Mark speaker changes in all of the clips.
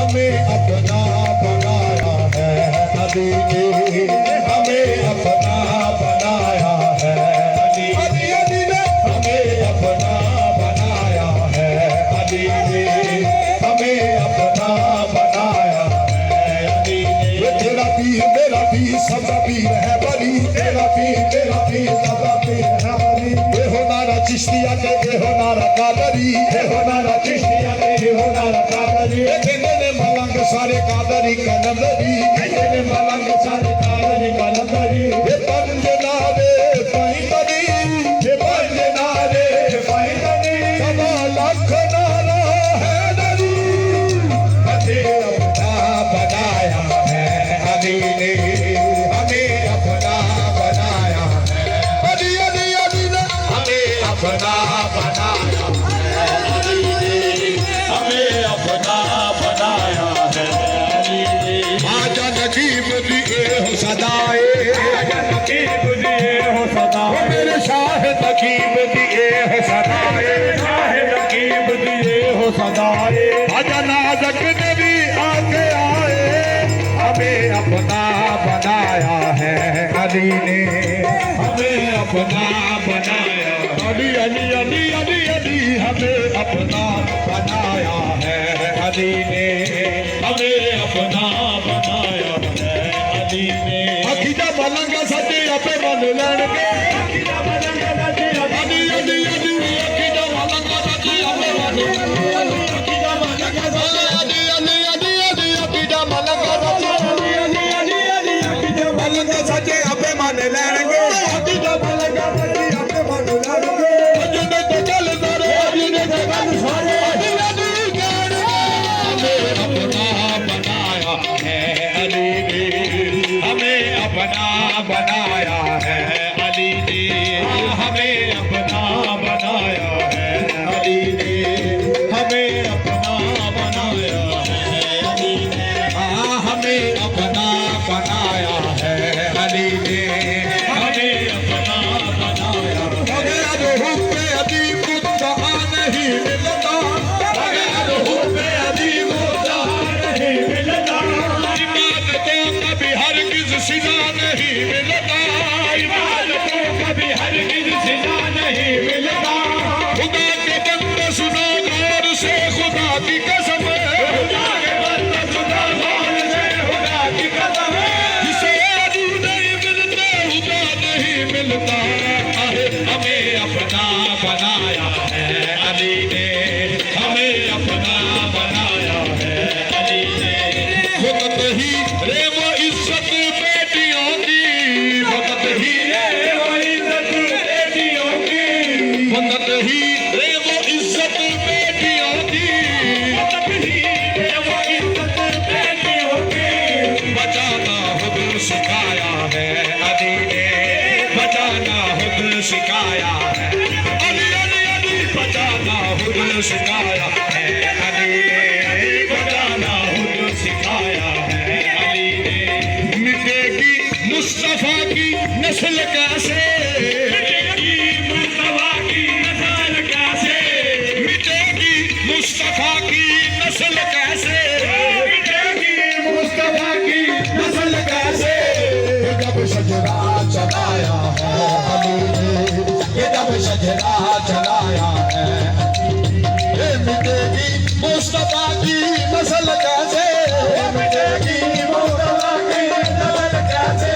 Speaker 1: हमें अपना बनाया है अली ने, हमें अपना बनाया है अली ने, हमें अपना बनाया है अली ने, हमें अपना बनाया है अली ने। तेरा पीर मेरा पीर सबका पीर है बली, तेरा पीर मेरा पीर सबका पीर है बली। ये हो नारा चिश्तिया के, ये हो नारा कादरी, ये हो नारा चिश्तिया के, ये हो नारा कादरी। ने मलंग सारे कादरी का नजरी, ने मलंग सारे कादरी का नजरी। ये पंजनारे पैदरी, ये पंजनारे पैदरी, सवा लाख नारा है दरी। हमें अपना बनाया है अली ने, हमें अपना बनाया है अली अली अली ने, हमें अपना बनाया है अली ने, हमें अपना बनाया है अली ने। आजा नकीब दिए हो सदाए, आजा नकीब दिए हो सदाए, मेरे शाह नकीब दिए हो सदाए, शाह नकीब दिए हो सदाए। आजा नाज़क नबी आके आए, हमें अपना बनाया है अली ने, हमें अपना बनाया अली अली अली अली अली, हमें अपना बनाया है अली ने, हमें अपना बनाया है अली ने। अकीदा मलंग सच्चे अपे मन लड़के, अकीदा मलंग सच्चे अली अली अली, अकीदा मलंग सच्चे अपे मन लड़के, अकीदा मलंग सच्चे अली अली अली अली, अकीदा मलंग सच्चे अली अली अली अली, अकीदा मलंग सच्चे अपे मन लड़के, अकीदा मलंग सच्चे अपे मन लड़के। अजुने तो चल सारे, अजुने तो चल सारे, अली अली गाने। हमें अपना बनाया है अली ने, हमें अपना बनाया है अली ने, हमें अपना बनाया है अली ने, हमें अपना बनाया है अली ने, हमें अपना बनाया है अली ने, हमें अपना बनाया। अगर हुक्म अदीब मुद्दा नहीं मिलता, अगर हुक्म अदीब मुद्दा नहीं मिलता, इबादतों का भी हरगिज़ सिजा नहीं मिलता, इबादतों का भी हरगिज़ सिजा नहीं मिलता। खुदा के बंदे सुनो गौर से, खुदा की कसम, खुदा के बंदे सुनो गौर से, खुदा की कसम। जिसे अली नहीं मिलते खुदा नहीं मिलता, हमें अपना बनाया है अली ने, हमें अपना बनाया है अली ने। वक्त ही रे वो इज्जत बेटियों की, वक्त ही रे वो इज्जत बेटियों की, वक्त ही रे वो इज्जत बेटियों की, वक्त ही रे वो इज्जत बेटियों की। बचाना खुद सिखाया है अली ने, बचाना खुद सिखाया है अली अली अली, बचाना खुद सिखाया है अली ने, बचाना खुद सिखाया है अली ने। मिटेगी मुस्तफा की नस्ल कैसे, मिटेगी मुस्तफा की नस्ल कैसे, मिटेगी मुस्तफा की नस्ल कैसे, मिटेगी मुस्तफा की नस्ल कैसे। जब शजरा चलाया है अली ने, ये जब शजरा चलाया है ये मिटेगी मुस्तफा की नस्ल कैसे, मिटेगी मुस्तफा की नस्ल कैसे।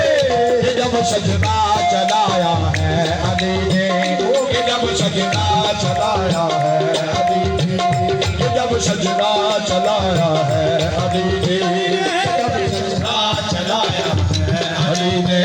Speaker 1: ये जब शजरा चलाया है अली ने, ये जब शजरा चलाया है अली ने, ये जब शजरा चलाया है अली ने, जब शजरा चलाया है अली ने।